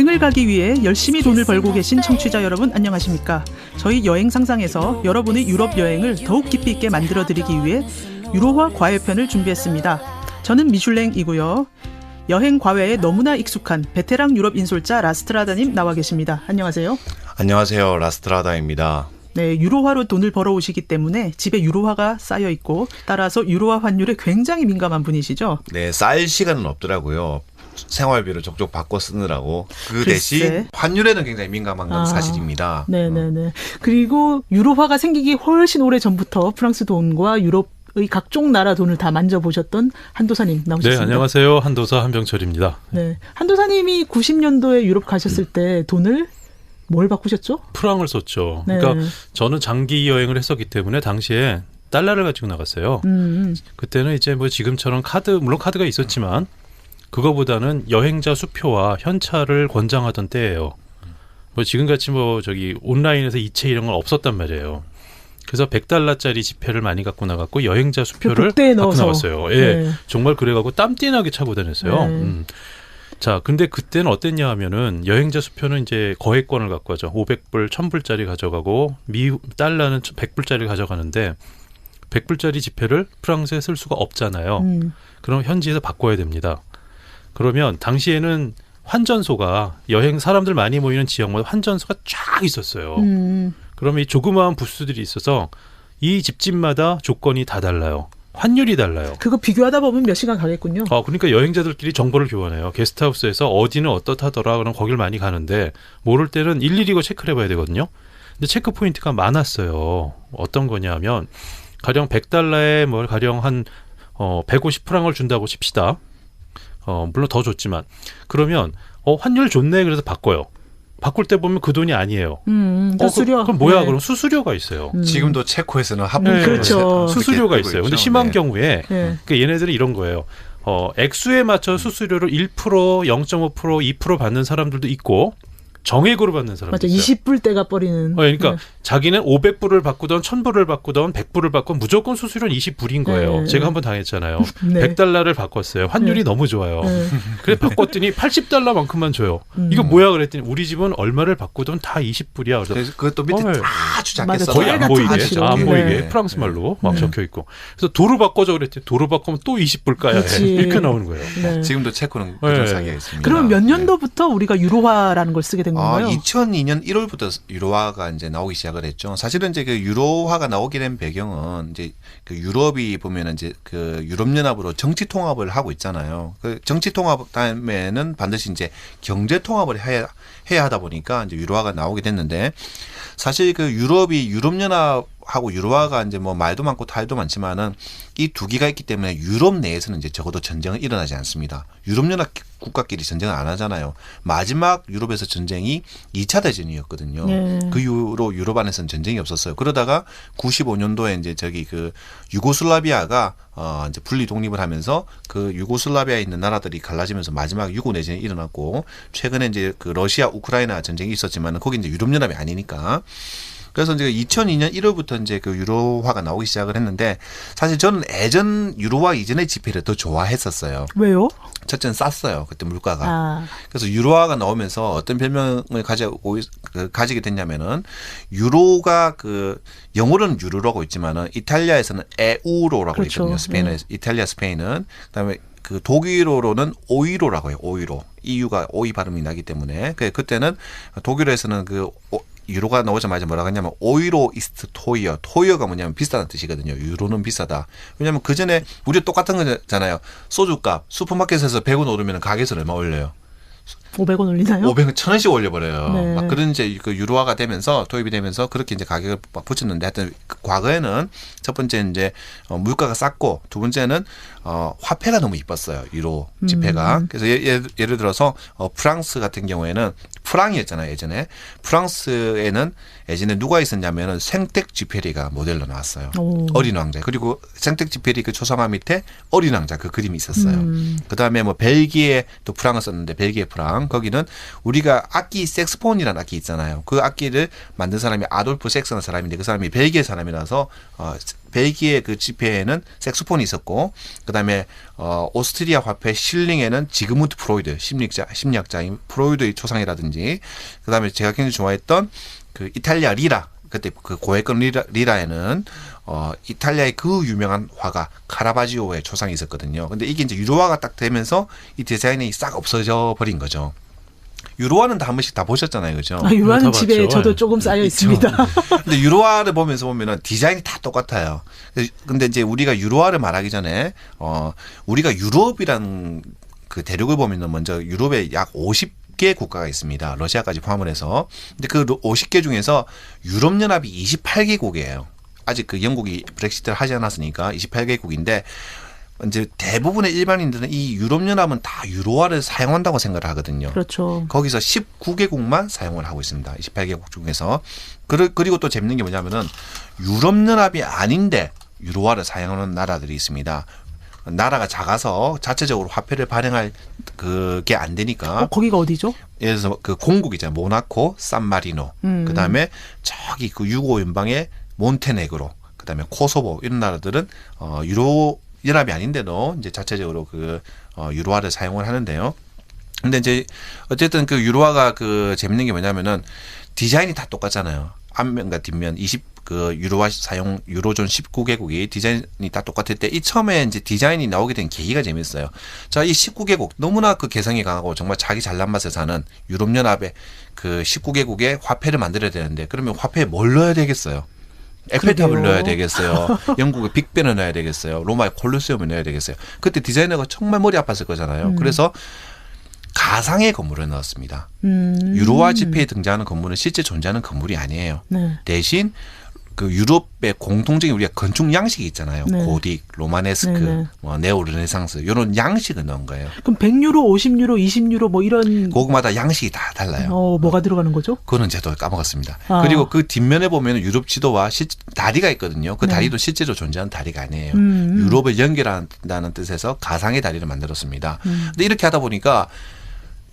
여행을 가기 위해 열심히 돈을 벌고 계신 청취자 여러분 안녕하십니까? 저희 여행 상상에서 여러분의 유럽 여행을 더욱 깊이 있게 만들어드리기 위해 유로화 과외편을 준비했습니다. 저는 미슐랭이고요. 여행 과외에 너무나 익숙한 베테랑 유럽 인솔자 라스트라다님 나와 계십니다. 안녕하세요. 안녕하세요. 라스트라다입니다. 네, 유로화로 돈을 벌어오시기 때문에 집에 유로화가 쌓여 있고 따라서 유로화 환율에 굉장히 민감한 분이시죠? 네, 쌓일 시간은 없더라고요. 생활비를 족족 바꿔 쓰느라고. 그 대신 환율에는 굉장히 민감한 건 사실입니다. 네네네. 그리고 유로화가 생기기 훨씬 오래 전부터 프랑스 돈과 유럽의 각종 나라 돈을 다 만져보셨던 한도사님 나오셨습니다. 네, 안녕하세요. 한도사 한병철입니다. 네, 한도사님이 90년도에 유럽 가셨을 때 돈을 뭘 바꾸셨죠? 프랑을 썼죠. 네. 그러니까 저는 장기 여행을 했었기 때문에 당시에 달러를 가지고 나갔어요. 그때는 이제 뭐 지금처럼 물론 카드가 있었지만 그거보다는 여행자 수표와 현찰을 권장하던 때예요. 뭐 지금같이 온라인에서 이체 이런 건 없었단 말이에요. 그래서 100달러짜리 지폐를 많이 갖고 나갔고 여행자 수표를 갖고 나갔어요. 예, 네. 정말 그래갖고 땀띠나게 차고 다녔어요. 네. 자, 근데 그때는 어땠냐 하면은 여행자 수표는 이제 거액권을 갖고 가죠. 500불, 1000불짜리 가져가고 달러는 100불짜리 가져가는데 100불짜리 지폐를 프랑스에 쓸 수가 없잖아요. 그럼 현지에서 바꿔야 됩니다. 그러면 당시에는 환전소가 사람들 많이 모이는 지역마다 환전소가 쫙 있었어요. 그러면 이 조그마한 부스들이 있어서 이 집집마다 조건이 다 달라요. 환율이 달라요. 그거 비교하다 보면 몇 시간 가겠군요. 그러니까 여행자들끼리 정보를 교환해요. 게스트하우스에서 어디는 어떻다더라 그럼 거길 많이 가는데 모를 때는 일일이 체크를 해봐야 되거든요. 근데 체크 포인트가 많았어요. 어떤 거냐면 가령 100달러에 가령 한 150프랑을 준다고 칩시다. 물론 더 좋지만 그러면 환율 좋네 그래서 바꿔요. 바꿀 때 보면 그 돈이 아니에요. 수수료. 그럼 뭐야? 네. 그럼 수수료가 있어요. 지금도 체코에서는 합법 그렇죠. 수수료가 있어요. 근데 심한 경우에 네. 그러니까 얘네들은 이런 거예요. 액수에 맞춰 수수료를 1%, 0.5%, 2% 받는 사람들도 있고 정액으로 받는 사람도 있어요. 20불 떼가 버리는. 그러니까 자기는 500불을 바꾸던 1000불을 바꾸던 100불을 바꾸면 무조건 수수료는 20불인 거예요. 제가 한번 당했잖아요. 네. 100달러를 바꿨어요. 환율이 너무 좋아요. 그래 바꿨더니 80달러만큼만 줘요. 이거 뭐야 그랬더니 우리 집은 얼마를 바꾸던 다 20불이야. 그래서 그것도 밑에 아주 작게 써. 거의 안 보이게. 네. 프랑스 말로 막 적혀 있고. 그래서 도로 바꿔줘 그랬더니 도로 바꾸면 또 20불 까야 해. 이렇게 나오는 거예요. 네. 지금도 체코는 그런 사기가 있습니다. 그럼 몇 년도부터 우리가 유로화라는 걸 쓰게 된 건가요? 2002년 1월부터 유로화가 이제 나오기 시작을 했죠. 사실은 이제 그 유로화가 나오게 된 배경은 이제 그 유럽이 보면은 이제 그 유럽연합으로 정치 통합을 하고 있잖아요. 그 정치 통합 다음에는 반드시 이제 경제 통합을 해야 하다 보니까 이제 유로화가 나오게 됐는데 사실 그 유럽연합하고 유로화가 이제 말도 많고 탈도 많지만은 이 두 개가 있기 때문에 유럽 내에서는 이제 적어도 전쟁은 일어나지 않습니다. 유럽연합 국가끼리 전쟁을 안 하잖아요. 마지막 유럽에서 전쟁이 2차 대전이었거든요. 그 이후로 유럽 안에서는 전쟁이 없었어요. 그러다가 95년도에 이제 그 유고슬라비아가 이제 분리 독립을 하면서 그 유고슬라비아에 있는 나라들이 갈라지면서 마지막 유고 내전이 일어났고 최근에 이제 그 러시아 우크라이나 전쟁이 있었지만 거기 이제 유럽연합이 아니니까. 그래서 이제 2002년 1월부터 이제 그 유로화가 나오기 시작을 했는데 사실 저는 예전 유로화 이전의 지폐를 더 좋아했었어요. 왜요? 첫째는 쌌어요. 그때 물가가. 그래서 유로화가 나오면서 어떤 별명을 가지게 됐냐면은 유로가 영어로는 유로라고 있지만은 이탈리아에서는 에우로라고 그렇죠. 있거든요. 스페인은 이탈리아 스페인은 그다음에 그 독일어로는 오이로라고 해요. 오이로. EU가 오이 발음이 나기 때문에 그때는 독일에서는 유로가 나오자마자 뭐라고 하냐면 오이로 이스트 토이어. 토이어가 뭐냐면 비싸다는 뜻이거든요. 유로는 비싸다. 왜냐하면 그전에 우리 똑같은 거잖아요. 소주값 슈퍼마켓에서 100원 오르면 가게에서 얼마 올려요? 500원 올리나요? 500원 1000원씩 올려버려요. 네. 막 그런 이제 그 유로화가 되면서 도입이 되면서 그렇게 이제 가격을 막 붙였는데 하여튼 과거에는 첫 번째 이제 물가가 쌌고 두 번째는 화폐가 너무 이뻤어요. 유로 지폐가. 그래서 예를 들어서 프랑스 같은 경우에는 프랑이었잖아요. 예전에. 프랑스에는 예전에 누가 있었냐면은 생텍쥐페리가 모델로 나왔어요. 어린 왕자. 그리고 생텍쥐페리 그 초상화 밑에 어린 왕자 그 그림이 있었어요. 그다음에 벨기에 또 프랑을 썼는데 벨기에 프랑. 주장. 거기는 우리가 악기 색스폰이라는 악기 있잖아요. 그 악기를 만든 사람이 아돌프 섹스라는 사람인데 그 사람이 벨기에 사람이라서 벨기에 그 집회에는 색소폰이 있었고 그다음에 오스트리아 화폐 실링에는 지그문트 프로이드 심리학자인 프로이드의 초상이라든지 그다음에 제가 굉장히 좋아했던 그 이탈리아 리라 그때 그 고액권 리라에는 이탈리아의 그 유명한 화가 카라바지오의 초상이 있었거든요. 근데 이게 이제 유로화가 딱 되면서 이 디자인이 싹 없어져 버린 거죠. 유로화는 다 한 번씩 다 보셨잖아요, 그죠? 유로화는 다 집에 봤죠. 저도 조금 쌓여 있습니다. 근데 유로화를 보면은 디자인이 다 똑같아요. 근데 이제 우리가 유로화를 말하기 전에 우리가 유럽이란 그 대륙을 보면은 먼저 유럽에 약 50개 국가가 있습니다. 러시아까지 포함을 해서. 근데 그 50개 중에서 유럽연합이 28개국이에요. 아직 그 영국이 브렉시트를 하지 않았으니까 28개국인데 이제 대부분의 일반인들은 이 유럽연합은 다 유로화를 사용한다고 생각을 하거든요. 그렇죠. 거기서 19개국만 사용을 하고 있습니다. 28개국 중에서. 그리고 또 재밌는 게 뭐냐면은 유럽연합이 아닌데 유로화를 사용하는 나라들이 있습니다. 나라가 작아서 자체적으로 화폐를 발행할 그게 안 되니까. 거기가 어디죠? 예를 들어서 그 공국이잖아요. 모나코, 산마리노. 그다음에 저기 그 유고 연방의 몬테네그로. 그다음에 코소보 이런 나라들은 유로 연합이 아닌데도 이제 자체적으로 그 유로화를 사용을 하는데요. 근데 이제 어쨌든 그 유로화가 그 재밌는 게 뭐냐면은 디자인이 다 똑같잖아요. 앞면과 뒷면 그 유로화 사용 유로존 19개국이 디자인이 다 똑같을 때 이 처음에 이제 디자인이 나오게 된 계기가 재밌어요. 자, 이 19개국 너무나 그 개성이 강하고 정말 자기 잘난 맛에 사는 유럽연합의 그 19개국의 화폐를 만들어야 되는데 그러면 화폐에 뭘 넣어야 되겠어요? 에펠탑을 그러게요. 넣어야 되겠어요. 영국의 빅벤을 넣어야 되겠어요. 로마의 콜로세움을 넣어야 되겠어요. 그때 디자이너가 정말 머리 아팠을 거잖아요. 그래서 가상의 건물을 넣었습니다. 유로화 지폐에 등장하는 건물은 실제 존재하는 건물이 아니에요. 네. 대신 그 유럽의 공통적인 우리가 건축 양식이 있잖아요. 네. 고딕, 로마네스크, 네, 네. 뭐 네오 르네상스 이런 양식을 넣은 거예요. 그럼 100유로, 50유로, 20유로 뭐 이런 그것마다 양식이 다 달라요. 뭐가 들어가는 거죠? 그거는 저도 까먹었습니다. 아. 그리고 그 뒷면에 보면 유럽 지도와 다리가 있거든요. 그 네. 다리도 실제로 존재하는 다리가 아니에요. 유럽을 연결한다는 뜻에서 가상의 다리를 만들었습니다. 근데 이렇게 하다 보니까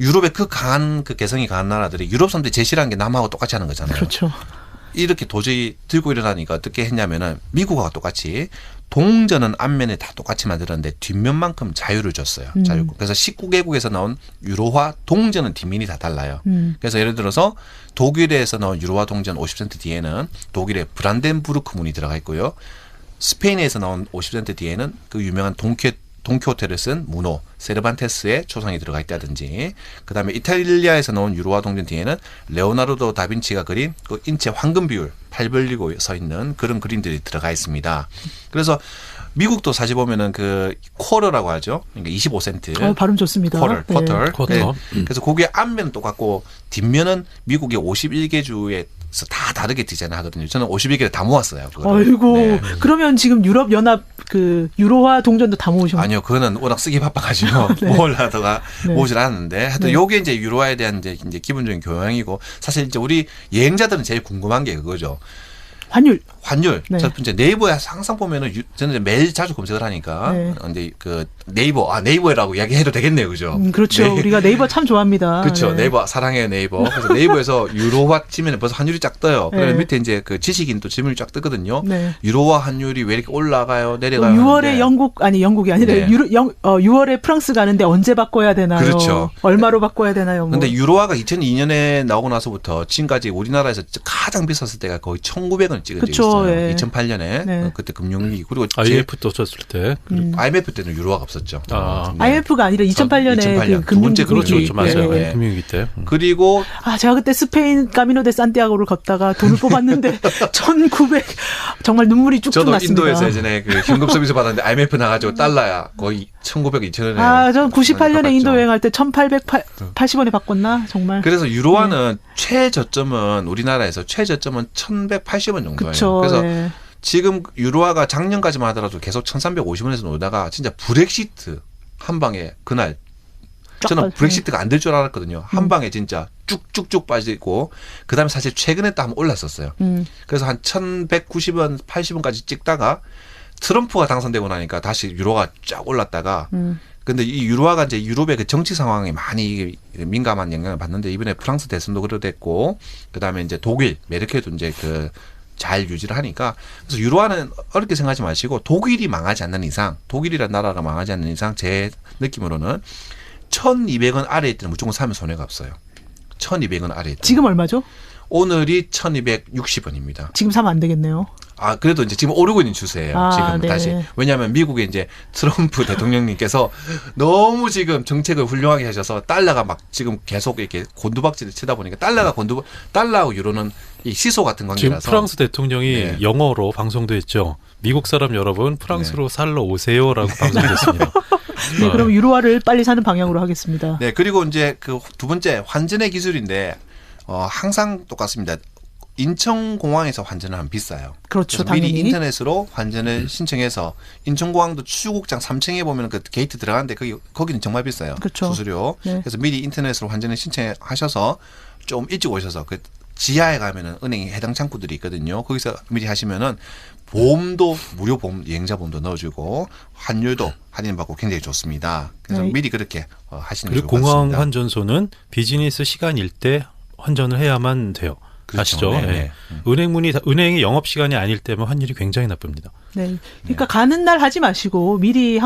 유럽의 그 강한 그 개성이 강한 나라들이 유럽 사람들이 제시한 게 남하고 똑같이 하는 거잖아요. 그렇죠. 이렇게 도저히 들고 일어나니까 어떻게 했냐면은 미국하고 똑같이 동전은 앞면에 다 똑같이 만들었는데 뒷면만큼 자유를 줬어요. 자유권. 그래서 19개국에서 나온 유로화 동전은 뒷면이 다 달라요. 그래서 예를 들어서 독일에서 나온 유로화 동전 50센트 뒤에는 독일의 브란덴부르크 문이 들어가 있고요. 스페인에서 나온 50센트 뒤에는 그 유명한 돈키호테를 쓴 문호 세르반테스의 초상이 들어가 있다든지 그다음에 이탈리아에서 나온 유로화 동전 뒤에는 레오나르도 다빈치가 그린 그 인체 황금 비율 팔 벌리고 서 있는 그런 그림들이 들어가 있습니다. 그래서 미국도 사실 보면은 그 쿼터라고 하죠. 그러니까 25센트. 발음 좋습니다. 쿼터. 쿼터. 그래서 거기에 앞면은 똑같고 뒷면은 미국의 51개 주에 다 다르게 디자인을 하거든요. 저는 51개를 다 모았어요. 그거를. 아이고, 네. 그러면 지금 유럽 연합 그 유로화 동전도 다 모으셨나요? 아니요, 그거는 워낙 쓰기 바빠가지고 네. 모으려다가 네. 모으질 않았는데, 하여튼 네. 요게 이제 유로화에 대한 이제 기본적인 교양이고, 사실 이제 우리 여행자들은 제일 궁금한 게 그거죠. 환율. 네. 첫 번째 네이버에 항상 보면은 저는 이제 매일 자주 검색을 하니까 네. 이제 그 네이버라고 이야기해도 되겠네요, 그죠? 그렇죠. 네. 우리가 네이버 참 좋아합니다. 그렇죠. 네. 네이버 사랑해요 네이버. 그래서 네이버에서 유로화 치면 벌써 환율이 쫙 떠요. 그러면 네. 밑에 이제 그 지식인 또 질문이 쫙 뜨거든요. 네. 유로화 환율이 왜 이렇게 올라가요, 내려가요? 6월에 하는데 영국이 아니라 네. 6월에 프랑스 가는데 언제 바꿔야 되나요? 그렇죠. 얼마로 바꿔야 되나요? 뭐. 근데 유로화가 2002년에 나오고 나서부터 지금까지 우리나라에서 가장 비쌌을 때가 거의 1,900원 찍은 적이 그쵸, 있어요. 예. 2008년에 네. 그때 금융위기 그리고 IMF 떴을 때. IMF 때는 유로화가 없었죠. 아. 네. IMF가 아니라 2008년에 2008년. 그 두 번째 금융위기. 그렇죠. 맞아요. 네. 금융위기 때. 그리고 제가 그때 스페인 까미노 데 산티아고를 걷다가 돈을 뽑았는데 1,900 정말 눈물이 쭉쭉 저도 났습니다. 인도에서 예전에 그 현금 서비스 받았는데 IMF 나가지고 달러야 거의 1,900, 2,000원에. 전 98년에 인도 바꿨죠. 여행할 때 1,880원에 바꿨나? 정말. 그래서 유로화는 최저점은 우리나라에서 최저점은 1,180원 정도예요. 그쵸. 그래서 네. 지금 유로화가 작년까지만 하더라도 계속 1,350원에서 놀다가 진짜 브렉시트 한 방에 그날 저는 브렉시트가 안 될 줄 알았거든요. 한 방에 진짜 쭉쭉쭉 빠지고 그다음에 사실 최근에 또 한번 올랐었어요. 그래서 한 1,190원, 80원까지 찍다가 트럼프가 당선되고 나니까 다시 유로가 쫙 올랐다가 근데 이 유로화가 이제 유럽의 그 정치 상황에 많이 민감한 영향을 받는데 이번에 프랑스 대선도 그랬고 그다음에 이제 독일 메르켈도 이제 그 잘 유지를 하니까 그래서 유로화는 어렵게 생각하지 마시고 독일이 망하지 않는 이상 독일이라는 나라가 망하지 않는 이상 제 느낌으로는 1,200원 아래에 있을 때는 무조건 사면 손해가 없어요. 1,200원 아래에 있을 때. 지금 얼마죠? 오늘이 1,260원입니다. 지금 사면 안 되겠네요. 아, 그래도 이제 지금 오르고 있는 추세예요. 아, 지금 네. 다시. 왜냐하면 미국의 이제 트럼프 대통령님께서 너무 지금 정책을 훌륭하게 하셔서 달러가 막 지금 계속 이렇게 곤두박질을 치다 보니까 달러하고 유로는 이 시소 같은 지금 관계라서. 프랑스 대통령이 네. 영어로 방송도 했죠. 미국 사람 여러분 프랑스로 살러 오세요라고 방송됐습니다. 네, 그럼 유로화를 빨리 사는 방향으로 하겠습니다. 네, 그리고 이제 그 두 번째 환전의 기술인데 항상 똑같습니다. 인천공항에서 환전을 하면 비싸요. 그렇죠, 그래서 미리 당연히. 인터넷으로 환전을 신청해서 인천공항도 출국장 3층에 보면 그 게이트 들어가는데 거기는 정말 비싸요. 그렇죠. 수수료. 네. 그래서 미리 인터넷으로 환전을 신청하셔서 좀 일찍 오셔서 그 지하에 가면은 은행에 해당 창구들이 있거든요. 거기서 미리 하시면은 보험도 무료 보험 여행자 보험도 넣어주고 환율도 할인받고 굉장히 좋습니다. 그래서 네. 미리 그렇게 하시는 게 그리고 좋을 것 공항 같습니다. 환전소는 비즈니스 시간일 때 환전을 해야만 돼요. 그렇죠. 아시죠? 네, 네. 네. 은행이 영업 시간이 아닐 때면 환율이 굉장히 나쁩니다. 네. 그러니까 가는 날 하지 마시고 미리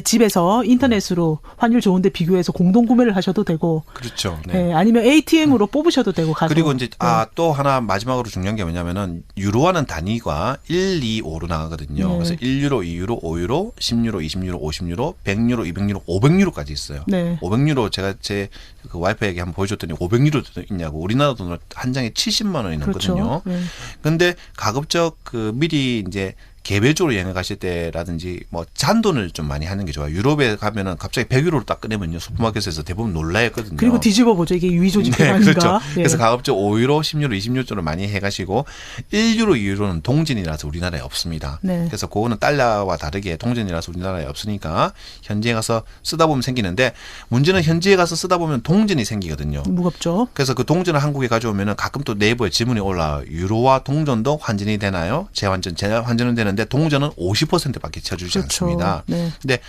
집에서 인터넷으로 환율 좋은데 비교해서 공동 구매를 하셔도 되고, 그렇죠. 네. 네, 아니면 ATM으로 뽑으셔도 되고 가서. 그리고 이제 또 하나 마지막으로 중요한 게 뭐냐면은 유로화는 단위가 1, 2, 5로 나가거든요. 네. 그래서 1유로, 2유로, 5유로, 10유로, 20유로, 50유로, 100유로, 200유로, 500유로까지 있어요. 네. 500유로 제가 제 그 와이프에게 한번 보여줬더니 500유로 있냐고. 우리나라 돈으로 한 장에 70만 원이 넘거든요. 그렇죠. 네. 근데 가급적 그 미리 이제 개별적으로 여행을 가실 때라든지 뭐 잔돈을 좀 많이 하는 게 좋아요. 유럽에 가면은 갑자기 100유로를 딱 꺼내면요. 슈퍼마켓에서 대부분 놀라했거든요. 그리고 뒤집어 보죠. 이게 위조지폐 네, 아닌가. 그렇죠. 예. 그래서 가급적 5유로, 10유로, 20유로를 많이 해가시고 1유로, 2유로는 동전이라서 우리나라에 없습니다. 네. 그래서 그거는 달러와 다르게 동전이라서 우리나라에 없으니까 현지에 가서 쓰다 보면 생기는데 문제는 현지에 가서 쓰다 보면 동전이 생기거든요. 무겁죠. 그래서 그 동전을 한국에 가져오면은 가끔 또 네이버에 질문이 올라와요. 유로와 동전도 환전이 되나요? 재환전은 되는데 동전은 50%밖에 쳐주지 그렇죠. 않습니다. 네. 근데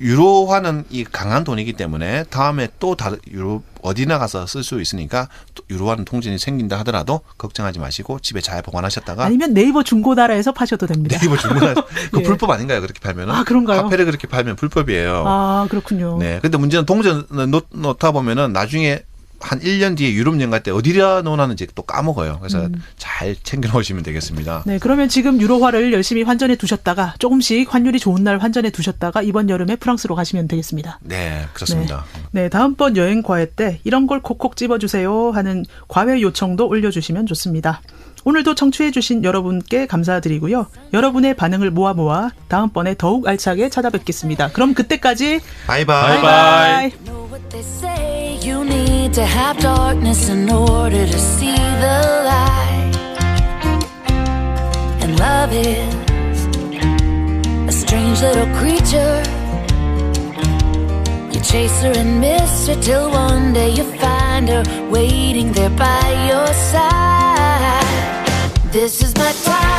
유로화는 이 강한 돈이기 때문에 다음에 또 다른 유로 어디나 가서 쓸 수 있으니까 또 유로화는 동전이 생긴다 하더라도 걱정하지 마시고 집에 잘 보관하셨다가 아니면 네이버 중고나라에서 파셔도 됩니다. 네이버 주문할 그 예. 불법 아닌가요? 그렇게 팔면은? 아, 그런가요? 화폐를 그렇게 팔면 불법이에요. 아, 그렇군요. 네. 근데 문제는 동전을 놓다 보면은 나중에 한 1년 뒤에 유럽 여행 갈 때 어디다 놓았는지 또 까먹어요. 그래서 잘 챙겨 놓으시면 되겠습니다. 네, 그러면 지금 유로화를 열심히 환전해 두셨다가 조금씩 환율이 좋은 날 환전해 두셨다가 이번 여름에 프랑스로 가시면 되겠습니다. 네, 그렇습니다. 네, 다음번 여행 과외 때 이런 걸 콕콕 집어주세요 하는 과외 요청도 올려주시면 좋습니다. 오늘도 청취해주신 여러분께 감사드리고요. 여러분의 반응을 모아 다음번에 더욱 알차게 찾아뵙겠습니다. 그럼 그때까지 바이바이. 바이바이. Know what they say, you need to have darkness in order to see the light. And love is a strange little creature. You chase her and miss her till one day you find her waiting there by your side. This is my time.